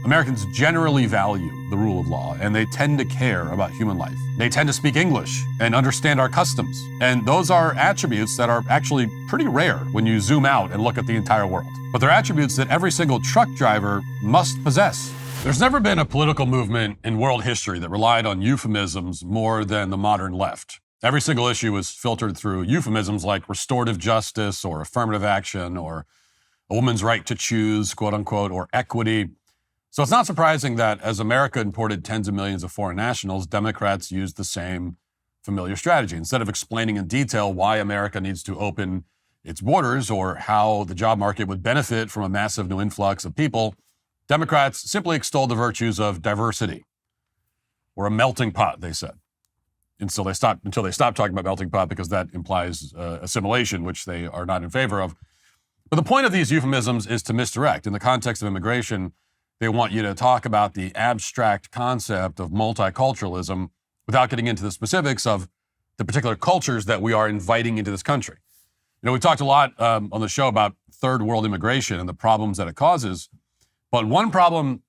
Americans generally value the rule of law, and they tend to care about human life. They tend to speak English and understand our customs. And those are attributes that are actually pretty rare when you zoom out and look at the entire world. But they're attributes that every single truck driver must possess. There's never been a political movement in world history that relied on euphemisms more than the modern left. Every single issue was filtered through euphemisms like restorative justice or affirmative action or a woman's right to choose, quote unquote, or equity. So it's not surprising that as America imported tens of millions of foreign nationals, Democrats used the same familiar strategy. Instead of explaining in detail why America needs to open its borders or how the job market would benefit from a massive new influx of people, Democrats simply extolled the virtues of diversity. We're a melting pot, they said. Until they stopped talking about melting pot because that implies assimilation, which they are not in favor of. But the point of these euphemisms is to misdirect. In the context of immigration, they want you to talk about the abstract concept of multiculturalism without getting into the specifics of the particular cultures that we are inviting into this country. You know, we talked a lot on the show about third world immigration and the problems that it causes. But one problem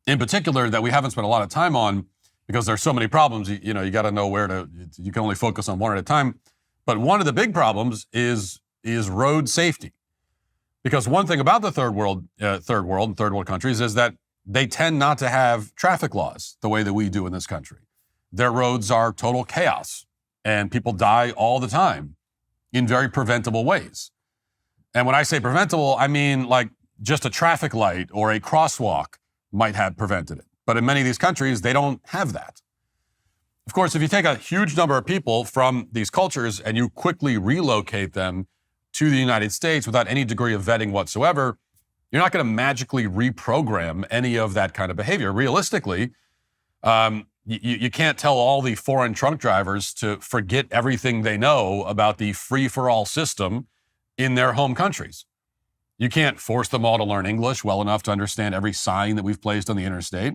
in particular that we haven't spent a lot of time on, because there's so many problems, you got to know you can only focus on one at a time. But one of the big problems is road safety. Because one thing about the third world and third world countries is that they tend not to have traffic laws the way that we do in this country. Their roads are total chaos, and people die all the time in very preventable ways. And when I say preventable, I mean like just a traffic light or a crosswalk might have prevented it. But in many of these countries, they don't have that. Of course, if you take a huge number of people from these cultures and you quickly relocate them to the United States without any degree of vetting whatsoever, you're not going to magically reprogram any of that kind of behavior. Realistically, you can't tell all the foreign truck drivers to forget everything they know about the free-for-all system in their home countries. You can't force them all to learn English well enough to understand every sign that we've placed on the interstate.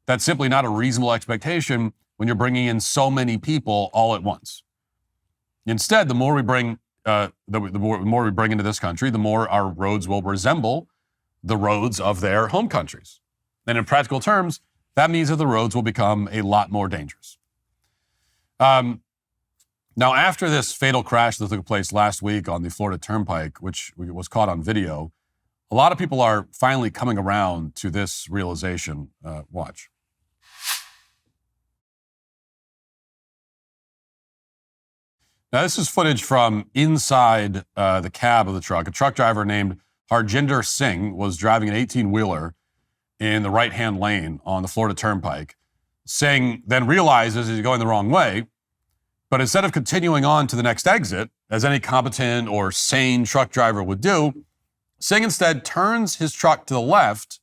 That's simply not a reasonable expectation when you're bringing in so many people all at once. Instead, the more we bring into this country, the more our roads will resemble the roads of their home countries. And in practical terms, that means that the roads will become a lot more dangerous. Now, after this fatal crash that took place last week on the Florida Turnpike, which was caught on video, a lot of people are finally coming around to this realization. Watch. Now, this is footage from inside the cab of the truck. A truck driver named Harjinder Singh was driving an 18-wheeler in the right-hand lane on the Florida Turnpike. Singh then realizes he's going the wrong way, but instead of continuing on to the next exit, as any competent or sane truck driver would do, Singh instead turns his truck to the left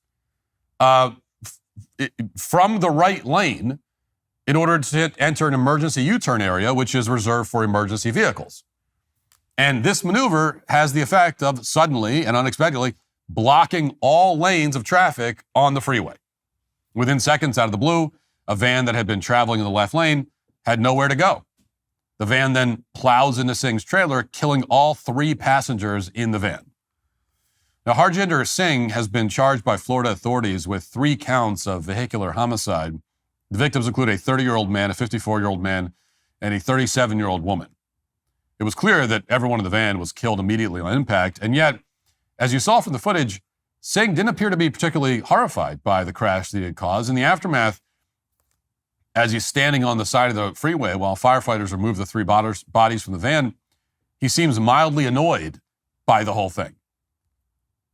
from the right lane in order to enter an emergency U-turn area, which is reserved for emergency vehicles. And this maneuver has the effect of suddenly and unexpectedly blocking all lanes of traffic on the freeway. Within seconds, out of the blue, a van that had been traveling in the left lane had nowhere to go. The van then plows into Singh's trailer, killing all 3 passengers in the van. Now, Harjinder Singh has been charged by Florida authorities with 3 counts of vehicular homicide. The victims include a 30-year-old man, a 54-year-old man, and a 37-year-old woman. It was clear that everyone in the van was killed immediately on impact, and yet, as you saw from the footage, Singh didn't appear to be particularly horrified by the crash that he had caused. In the aftermath, as he's standing on the side of the freeway while firefighters remove the 3 bodies from the van, he seems mildly annoyed by the whole thing.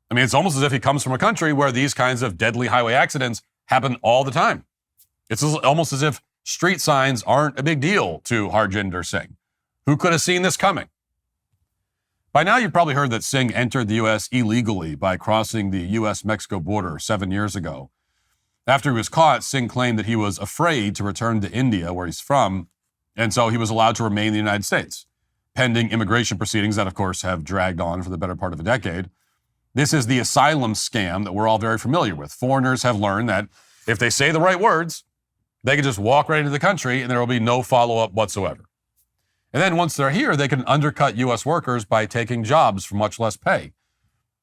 I mean, it's almost as if he comes from a country where these kinds of deadly highway accidents happen all the time. It's almost as if street signs aren't a big deal to Harjinder Singh. Who could have seen this coming? By now, you've probably heard that Singh entered the U.S. illegally by crossing the U.S.-Mexico border 7 years ago. After he was caught, Singh claimed that he was afraid to return to India, where he's from, and so he was allowed to remain in the United States, pending immigration proceedings that, of course, have dragged on for the better part of a decade. This is the asylum scam that we're all very familiar with. Foreigners have learned that if they say the right words, they can just walk right into the country and there will be no follow-up whatsoever. And then once they're here, they can undercut U.S. workers by taking jobs for much less pay.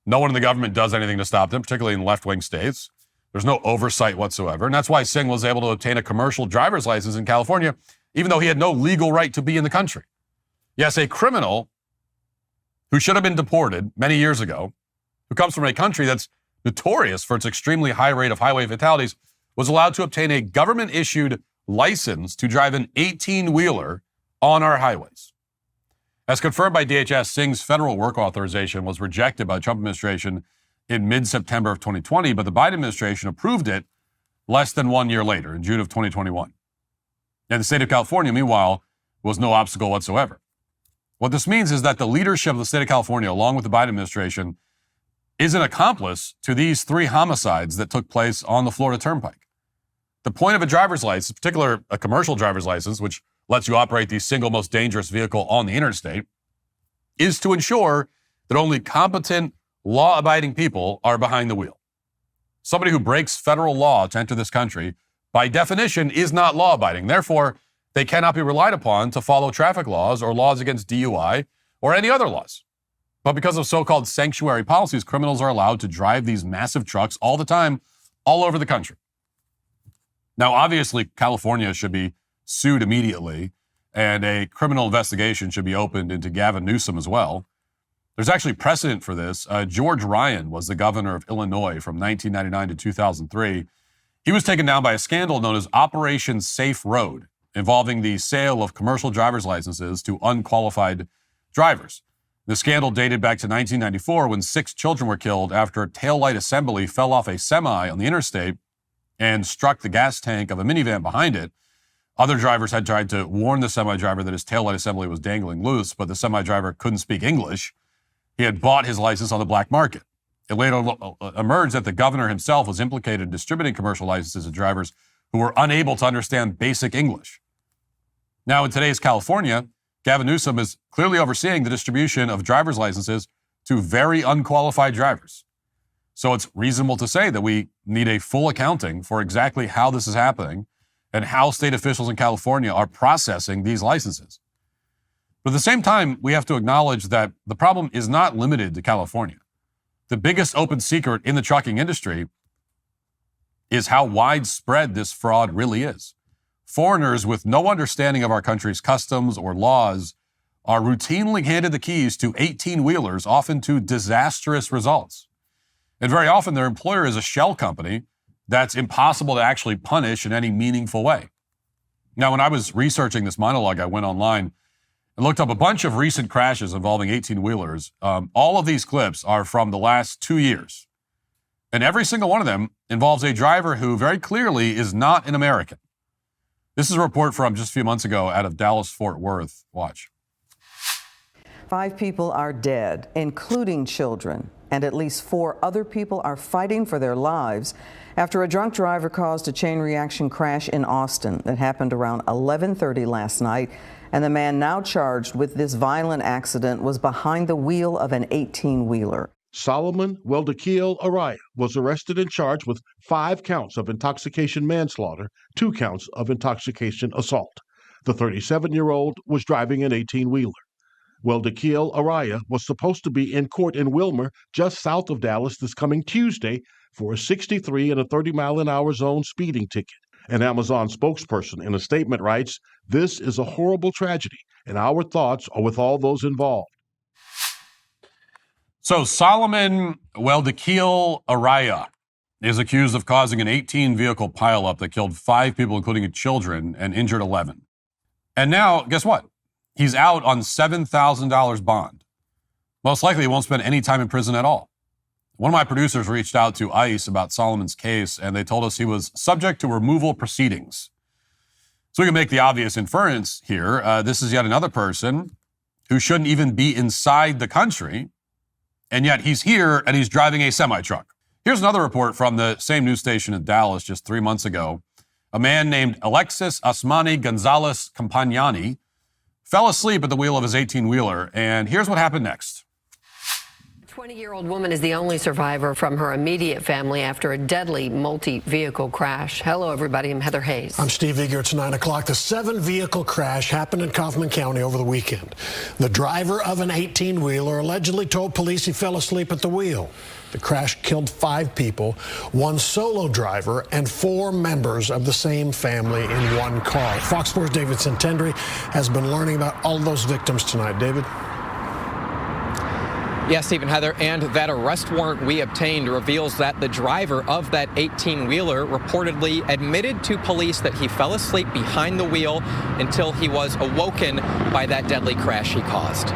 No one in the government does anything to stop them, particularly in left-wing states. There's no oversight whatsoever. And that's why Singh was able to obtain a commercial driver's license in California, even though he had no legal right to be in the country. Yes, a criminal who should have been deported many years ago, who comes from a country that's notorious for its extremely high rate of highway fatalities, was allowed to obtain a government-issued license to drive an 18-wheeler on our highways. As confirmed by DHS, Singh's federal work authorization was rejected by the Trump administration in mid-September of 2020, but the Biden administration approved it less than 1 year later, in June of 2021. And the state of California, meanwhile, was no obstacle whatsoever. What this means is that the leadership of the state of California, along with the Biden administration, is an accomplice to these 3 homicides that took place on the Florida Turnpike. The point of a driver's license, in particular a commercial driver's license, which lets you operate the single most dangerous vehicle on the interstate, is to ensure that only competent, law-abiding people are behind the wheel. Somebody who breaks federal law to enter this country, by definition, is not law-abiding. Therefore, they cannot be relied upon to follow traffic laws or laws against DUI or any other laws. But because of so-called sanctuary policies, criminals are allowed to drive these massive trucks all the time, all over the country. Now, obviously, California should be sued immediately, and a criminal investigation should be opened into Gavin Newsom as well. There's actually precedent for this. George Ryan was the governor of Illinois from 1999 to 2003. He was taken down by a scandal known as Operation Safe Road, involving the sale of commercial driver's licenses to unqualified drivers. The scandal dated back to 1994 when 6 children were killed after a taillight assembly fell off a semi on the interstate and struck the gas tank of a minivan behind it. Other drivers had tried to warn the semi-driver that his taillight assembly was dangling loose, but the semi-driver couldn't speak English. He had bought his license on the black market. It later emerged that the governor himself was implicated in distributing commercial licenses to drivers who were unable to understand basic English. Now, in today's California, Gavin Newsom is clearly overseeing the distribution of driver's licenses to very unqualified drivers. So it's reasonable to say that we need a full accounting for exactly how this is happening and how state officials in California are processing these licenses. But at the same time, we have to acknowledge that the problem is not limited to California. The biggest open secret in the trucking industry is how widespread this fraud really is. Foreigners with no understanding of our country's customs or laws are routinely handed the keys to 18-wheelers, often to disastrous results. And very often their employer is a shell company that's impossible to actually punish in any meaningful way. Now, when I was researching this monologue, I went online and looked up a bunch of recent crashes involving 18-wheelers. All of these clips are from the last 2 years. And every single one of them involves a driver who very clearly is not an American. This is a report from just a few months ago out of Dallas-Fort Worth. Watch. 5 people are dead, including children, and at least 4 other people are fighting for their lives after a drunk driver caused a chain reaction crash in Austin that happened around 11:30 last night. And the man now charged with this violent accident was behind the wheel of an 18-wheeler. Solomon Weldakil Araya was arrested and charged with 5 counts of intoxication manslaughter, 2 counts of intoxication assault. The 37-year-old was driving an 18-wheeler. Weldakil Araya was supposed to be in court in Wilmer, just south of Dallas, this coming Tuesday for a 63 and a 30-mile-an-hour zone speeding ticket. An Amazon spokesperson in a statement writes, "This is a horrible tragedy, and our thoughts are with all those involved." So Solomon Weldakil Araya is accused of causing an 18-vehicle pileup that killed 5 people, including children, and injured 11. And now, guess what? He's out on $7,000 bond. Most likely he won't spend any time in prison at all. One of my producers reached out to ICE about Solomon's case, and they told us he was subject to removal proceedings. So we can make the obvious inference here. This is yet another person who shouldn't even be inside the country, and yet he's here and he's driving a semi-truck. Here's another report from the same news station in Dallas just 3 months ago. A man named Alexis Asmani Gonzalez Campagnani fell asleep at the wheel of his 18-wheeler, and here's what happened next. 20-year-old woman is the only survivor from her immediate family after a deadly multi-vehicle crash. Hello, everybody. I'm Heather Hayes. I'm Steve Eager. It's 9 o'clock. The 7-vehicle crash happened in Kaufman County over the weekend. The driver of an 18-wheeler allegedly told police he fell asleep at the wheel. The crash killed 5 people, 1 solo driver, and 4 members of the same family in one car. Fox Sports' David Santendri has been learning about all those victims tonight. David? Yes, Stephen, Heather, and that arrest warrant we obtained reveals that the driver of that 18-wheeler reportedly admitted to police that he fell asleep behind the wheel until he was awoken by that deadly crash he caused.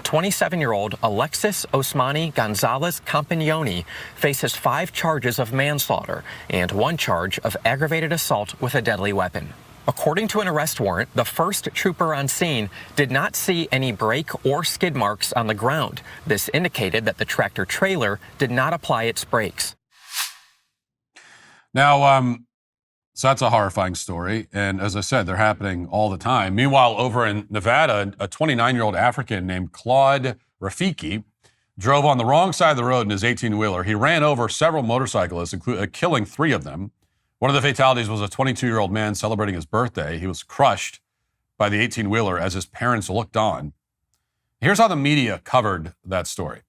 27-year-old Alexis Osmani Gonzalez Campagnoni faces 5 charges of manslaughter and 1 charge of aggravated assault with a deadly weapon. According to an arrest warrant, the first trooper on scene did not see any brake or skid marks on the ground. This indicated that the tractor trailer did not apply its brakes. Now, so that's a horrifying story. And as I said, they're happening all the time. Meanwhile, over in Nevada, a 29-year-old African named Claude Rafiki drove on the wrong side of the road in his 18-wheeler. He ran over several motorcyclists, killing 3 of them. One of the fatalities was a 22-year-old man celebrating his birthday. He was crushed by the 18-wheeler as his parents looked on. Here's how the media covered that story.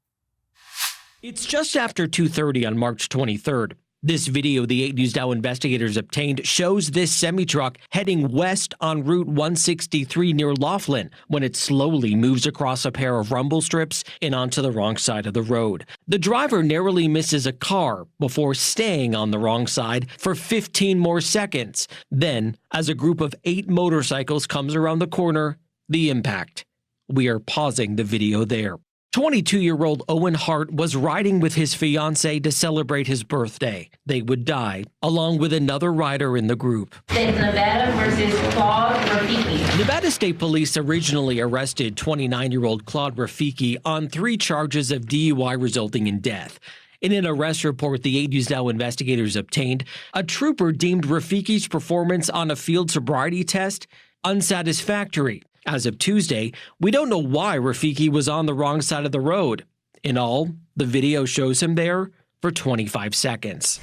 It's just after 2:30 on March 23rd. This video the 8 News Now investigators obtained shows this semi-truck heading west on Route 163 near Laughlin when it slowly moves across a pair of rumble strips and onto the wrong side of the road. The driver narrowly misses a car before staying on the wrong side for 15 more seconds. Then, as a group of 8 motorcycles comes around the corner, the impact. We are pausing the video there. 22-year-old Owen Hart was riding with his fiancée to celebrate his birthday. They would die, along with another rider in the group. It's Nevada versus Claude Rafiki. Nevada State Police originally arrested 29-year-old Claude Rafiki on 3 charges of DUI resulting in death. In an arrest report the 8 News Now investigators obtained, a trooper deemed Rafiki's performance on a field sobriety test unsatisfactory. As of Tuesday, we don't know why Rafiki was on the wrong side of the road. In all, the video shows him there for 25 seconds.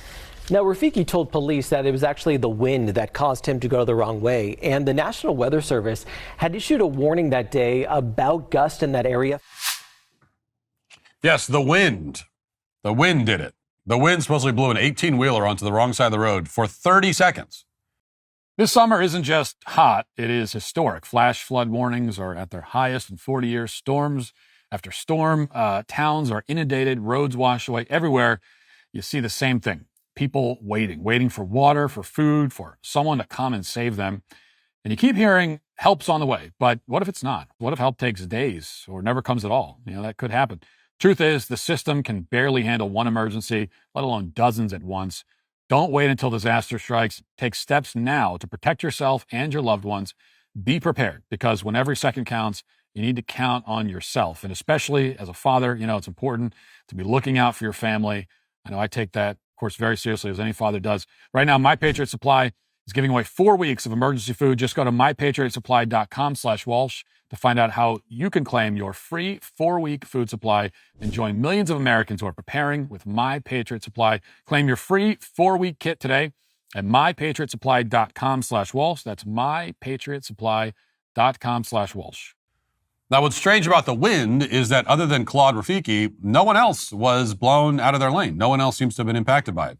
Now, Rafiki told police that it was actually the wind that caused him to go the wrong way, and the National Weather Service had issued a warning that day about gusts in that area. Yes, the wind. The wind did it. The wind supposedly blew an 18-wheeler onto the wrong side of the road for 30 seconds. This summer isn't just hot, it is historic. Flash flood warnings are at their highest in 40 years. Storms after storm, towns are inundated, roads wash away. Everywhere you see the same thing. People waiting for water, for food, for someone to come and save them. And you keep hearing help's on the way, but what if it's not? What if help takes days or never comes at all? That could happen. Truth is, the system can barely handle one emergency, let alone dozens at once. Don't wait until disaster strikes. Take steps now to protect yourself and your loved ones. Be prepared, because when every second counts, you need to count on yourself. And especially as a father, it's important to be looking out for your family. I know I take that, of course, very seriously, as any father does. Right now, My Patriot Supply is giving away 4 weeks of emergency food. Just go to mypatriotsupply.com/Walsh to find out how you can claim your free 4-week food supply and join millions of Americans who are preparing with My Patriot Supply. Claim your free 4-week kit today at mypatriotsupply.com/Walsh. That's mypatriotsupply.com/Walsh. Now, what's strange about the wind is that other than Claude Rafiki, no one else was blown out of their lane. No one else seems to have been impacted by it.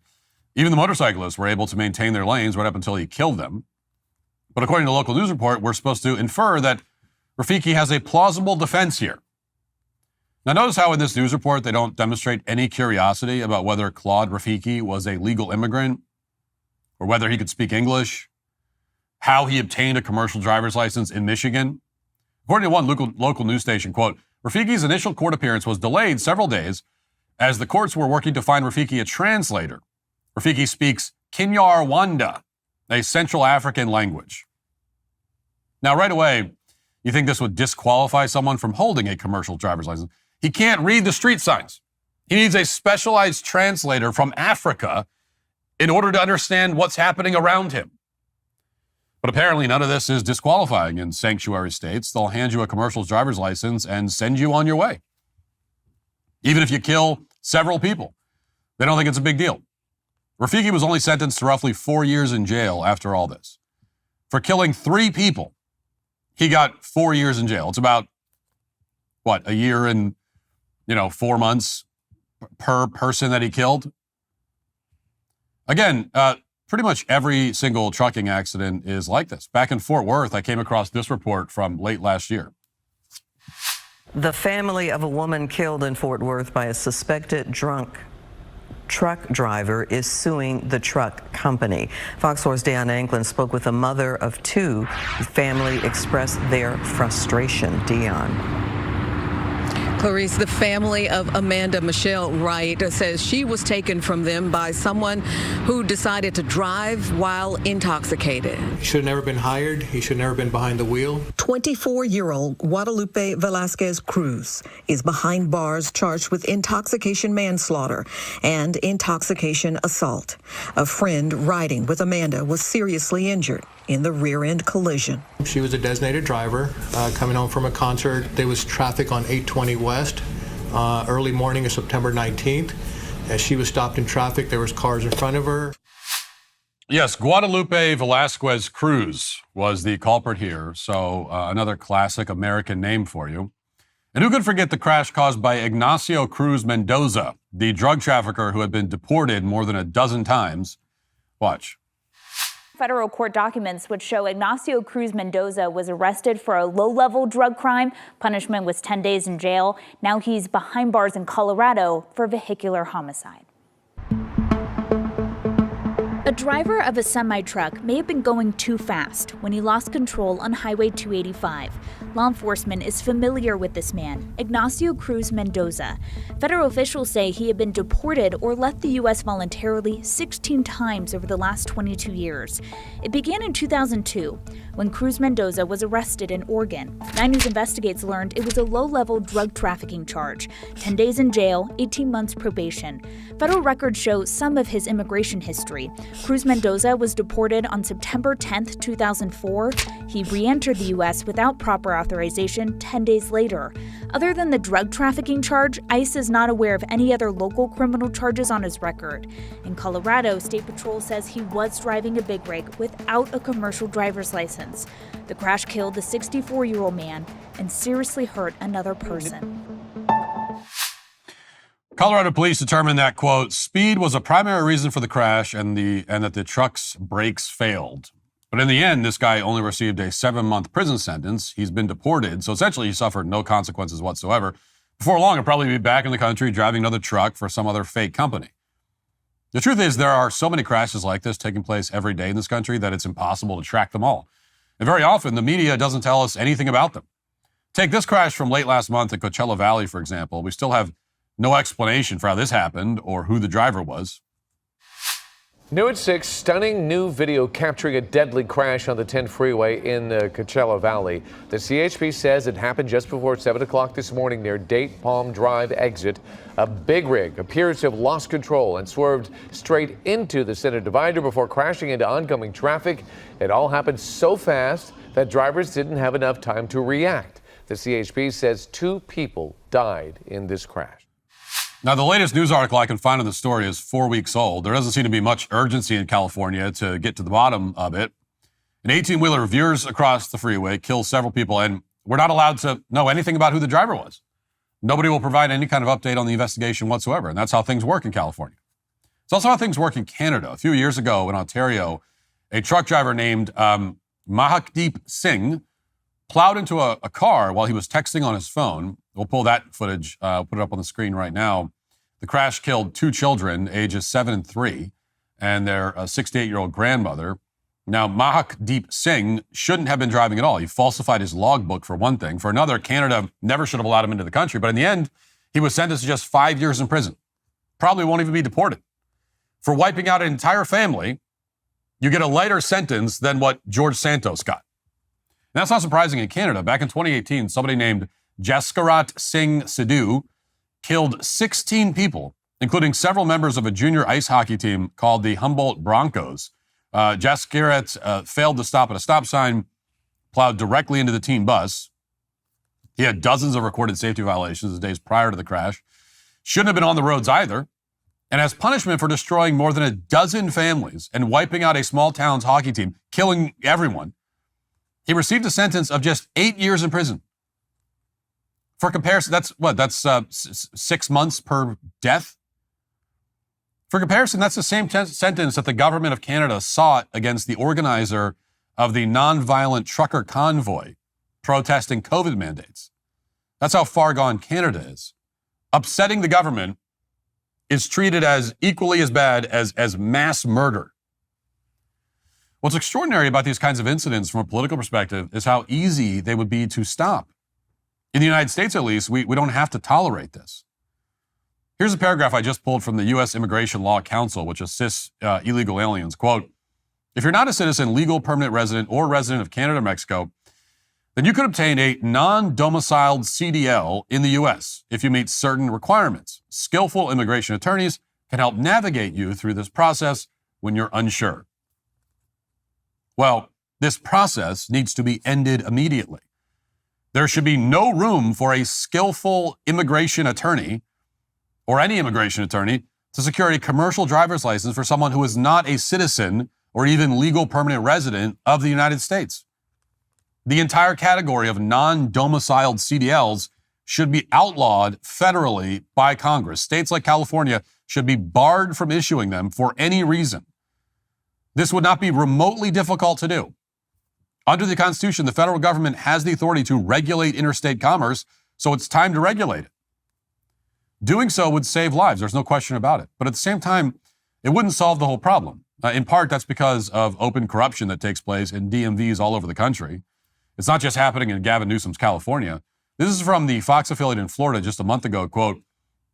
Even the motorcyclists were able to maintain their lanes right up until he killed them. But according to a local news report, we're supposed to infer that Rafiki has a plausible defense here. Now, notice how in this news report they don't demonstrate any curiosity about whether Claude Rafiki was a legal immigrant or whether he could speak English, how he obtained a commercial driver's license in Michigan. According to one local news station, quote, Rafiki's initial court appearance was delayed several days as the courts were working to find Rafiki a translator. Rafiki speaks Kinyarwanda, a Central African language. Now, right away, you think this would disqualify someone from holding a commercial driver's license. He can't read the street signs. He needs a specialized translator from Africa in order to understand what's happening around him. But apparently none of this is disqualifying in sanctuary states. They'll hand you a commercial driver's license and send you on your way. Even if you kill several people, they don't think it's a big deal. Rafiki was only sentenced to roughly 4 years in jail after all this. For killing 3 people, he got 4 years in jail. It's about, a year and, 4 months per person that he killed. Again, pretty much every single trucking accident is like this. Back in Fort Worth, I came across this report from late last year. The family of a woman killed in Fort Worth by a suspected drunk truck driver is suing the truck company. Fox 4's Deion Anglin spoke with a mother of 2. The family expressed their frustration. Deion. Clarice, the family of Amanda Michelle Wright says she was taken from them by someone who decided to drive while intoxicated. He should have never been hired. He should have never been behind the wheel. 24-year-old Guadalupe Velasquez Cruz is behind bars charged with intoxication manslaughter and intoxication assault. A friend riding with Amanda was seriously injured in the rear-end collision. She was a designated driver coming home from a concert. There was traffic on 820 West early morning of September 19th. As she was stopped in traffic, there was cars in front of her. Yes, Guadalupe Velasquez Cruz was the culprit here. So another classic American name for you. And who could forget the crash caused by Ignacio Cruz Mendoza, the drug trafficker who had been deported more than a dozen times. Watch. Federal court documents would show Ignacio Cruz Mendoza was arrested for a low-level drug crime. Punishment was 10 days in jail. Now he's behind bars in Colorado for vehicular homicide. A driver of a semi-truck may have been going too fast when he lost control on Highway 285. Law enforcement is familiar with this man, Ignacio Cruz Mendoza. Federal officials say he had been deported or left the U.S. voluntarily 16 times over the last 22 years. It began in 2002 when Cruz Mendoza was arrested in Oregon. 9 News Investigates learned it was a low-level drug trafficking charge, 10 days in jail, 18 months probation. Federal records show some of his immigration history. Cruz Mendoza was deported on September 10, 2004. He re-entered the U.S. without proper authorization 10 days later. Other than the drug trafficking charge, ICE is not aware of any other local criminal charges on his record. In Colorado, State Patrol says he was driving a big rig without a commercial driver's license. The crash killed the 64-year-old man and seriously hurt another person. Colorado police determined that, quote, speed was a primary reason for the crash and that the truck's brakes failed. But in the end, this guy only received a 7-month prison sentence. He's been deported, so essentially he suffered no consequences whatsoever. Before long, he'll probably be back in the country driving another truck for some other fake company. The truth is there are so many crashes like this taking place every day in this country that it's impossible to track them all. And very often, the media doesn't tell us anything about them. Take this crash from late last month at Coachella Valley, for example. We still have no explanation for how this happened or who the driver was. New at 6, stunning new video capturing a deadly crash on the 10 freeway in Coachella Valley. The CHP says it happened just before 7 o'clock this morning near Date Palm Drive exit. A big rig appears to have lost control and swerved straight into the center divider before crashing into oncoming traffic. It all happened so fast that drivers didn't have enough time to react. The CHP says 2 people died in this crash. Now, the latest news article I can find on the story is 4 weeks old. There doesn't seem to be much urgency in California to get to the bottom of it. An 18-wheeler veers across the freeway, kills several people, and we're not allowed to know anything about who the driver was. Nobody will provide any kind of update on the investigation whatsoever, and that's how things work in California. It's also how things work in Canada. A few years ago in Ontario, a truck driver named Mahakdeep Singh plowed into a car while he was texting on his phone. We'll pull that footage, put it up on the screen right now. The crash killed 2 children, ages 7 and 3, and their 68-year-old grandmother. Now, Mahakdeep Singh shouldn't have been driving at all. He falsified his logbook, for one thing. For another, Canada never should have allowed him into the country. But in the end, he was sentenced to just 5 years in prison. Probably won't even be deported. For wiping out an entire family, you get a lighter sentence than what George Santos got. And that's not surprising in Canada. Back in 2018, somebody named Jaskarat Singh Sidhu killed 16 people, including several members of a junior ice hockey team called the Humboldt Broncos. Jaskarat failed to stop at a stop sign, plowed directly into the team bus. He had dozens of recorded safety violations the days prior to the crash. shouldn't have been on the roads either. And as punishment for destroying more than a dozen families and wiping out a small town's hockey team, killing everyone, he received a sentence of just 8 years in prison. For comparison, that's 6 months per death. For comparison, that's the same sentence that the government of Canada sought against the organizer of the nonviolent trucker convoy protesting COVID mandates. That's how far gone Canada is. Upsetting the government is treated as equally as bad as mass murder. What's extraordinary about these kinds of incidents from a political perspective is how easy they would be to stop. In the United States, at least, we don't have to tolerate this. Here's a paragraph I just pulled from the U.S. Immigration Law Council, which assists illegal aliens. Quote, if you're not a citizen, legal permanent resident, or resident of Canada or Mexico, then you could obtain a non-domiciled CDL in the U.S. if you meet certain requirements. Skillful immigration attorneys can help navigate you through this process when you're unsure. Well, this process needs to be ended immediately. There should be no room for a skillful immigration attorney or any immigration attorney to secure a commercial driver's license for someone who is not a citizen or even legal permanent resident of the United States. The entire category of non-domiciled CDLs should be outlawed federally by Congress. States like California should be barred from issuing them for any reason. This would not be remotely difficult to do. Under the Constitution, the federal government has the authority to regulate interstate commerce, so it's time to regulate it. Doing so would save lives, there's no question about it. But at the same time, it wouldn't solve the whole problem. In part, that's because of open corruption that takes place in DMVs all over the country. It's not just happening in Gavin Newsom's California. This is from the Fox affiliate in Florida just a month ago. Quote,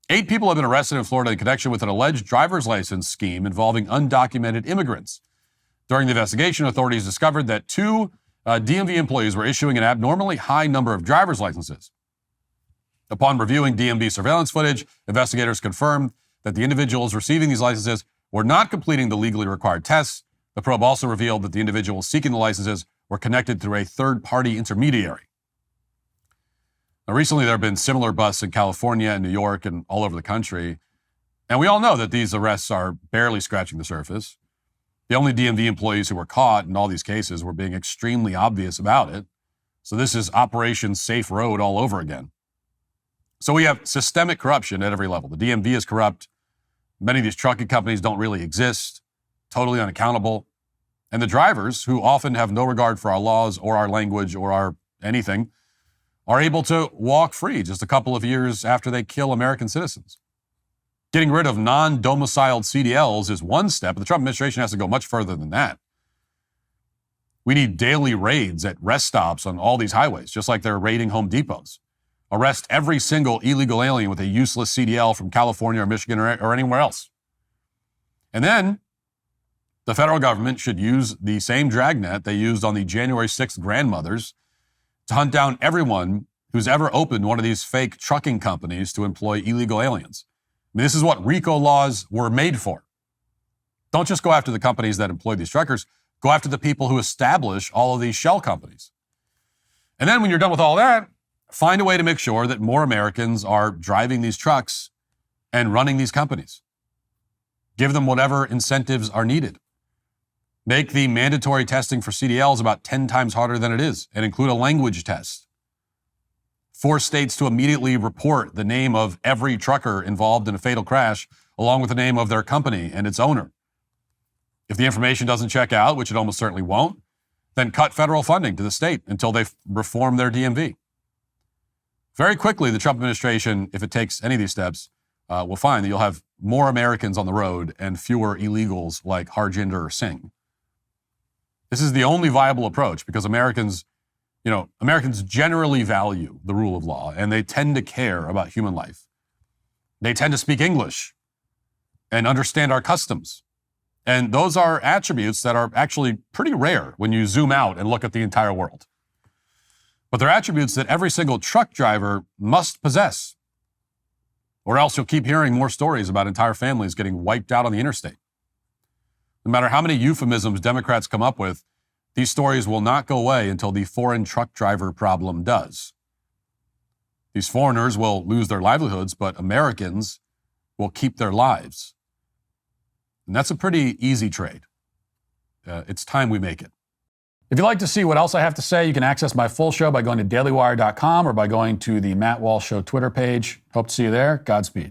8 people have been arrested in Florida in connection with an alleged driver's license scheme involving undocumented immigrants. During the investigation, authorities discovered that 2 DMV employees were issuing an abnormally high number of driver's licenses. Upon reviewing DMV surveillance footage, investigators confirmed that the individuals receiving these licenses were not completing the legally required tests. The probe also revealed that the individuals seeking the licenses were connected through a third-party intermediary. Now, recently, there have been similar busts in California and New York and all over the country. And we all know that these arrests are barely scratching the surface. The only DMV employees who were caught in all these cases were being extremely obvious about it. So this is Operation Safe Road all over again. So we have systemic corruption at every level. The DMV is corrupt. Many of these trucking companies don't really exist, totally unaccountable. And the drivers, who often have no regard for our laws or our language or our anything, are able to walk free just a couple of years after they kill American citizens. Getting rid of non-domiciled CDLs is one step, but the Trump administration has to go much further than that. We need daily raids at rest stops on all these highways, just like they're raiding Home Depots. Arrest every single illegal alien with a useless CDL from California or Michigan or anywhere else. And then the federal government should use the same dragnet they used on the January 6th grandmothers to hunt down everyone who's ever opened one of these fake trucking companies to employ illegal aliens. I mean, this is what RICO laws were made for. Don't just go after the companies that employ these truckers. Go after the people who establish all of these shell companies. And then when you're done with all that, find a way to make sure that more Americans are driving these trucks and running these companies. Give them whatever incentives are needed. Make the mandatory testing for CDLs about 10 times harder than it is and include a language test. Force states to immediately report the name of every trucker involved in a fatal crash, along with the name of their company and its owner. If the information doesn't check out, which it almost certainly won't, then cut federal funding to the state until they reform their DMV. Very quickly, the Trump administration, if it takes any of these steps, will find that you'll have more Americans on the road and fewer illegals like Harjinder Singh. This is the only viable approach because Americans generally value the rule of law and they tend to care about human life. They tend to speak English and understand our customs. And those are attributes that are actually pretty rare when you zoom out and look at the entire world. But they're attributes that every single truck driver must possess, or else you'll keep hearing more stories about entire families getting wiped out on the interstate. No matter how many euphemisms Democrats come up with, these stories will not go away until the foreign truck driver problem does. These foreigners will lose their livelihoods, but Americans will keep their lives. And that's a pretty easy trade. It's time we make it. If you'd like to see what else I have to say, you can access my full show by going to dailywire.com or by going to the Matt Walsh Show Twitter page. Hope to see you there. Godspeed.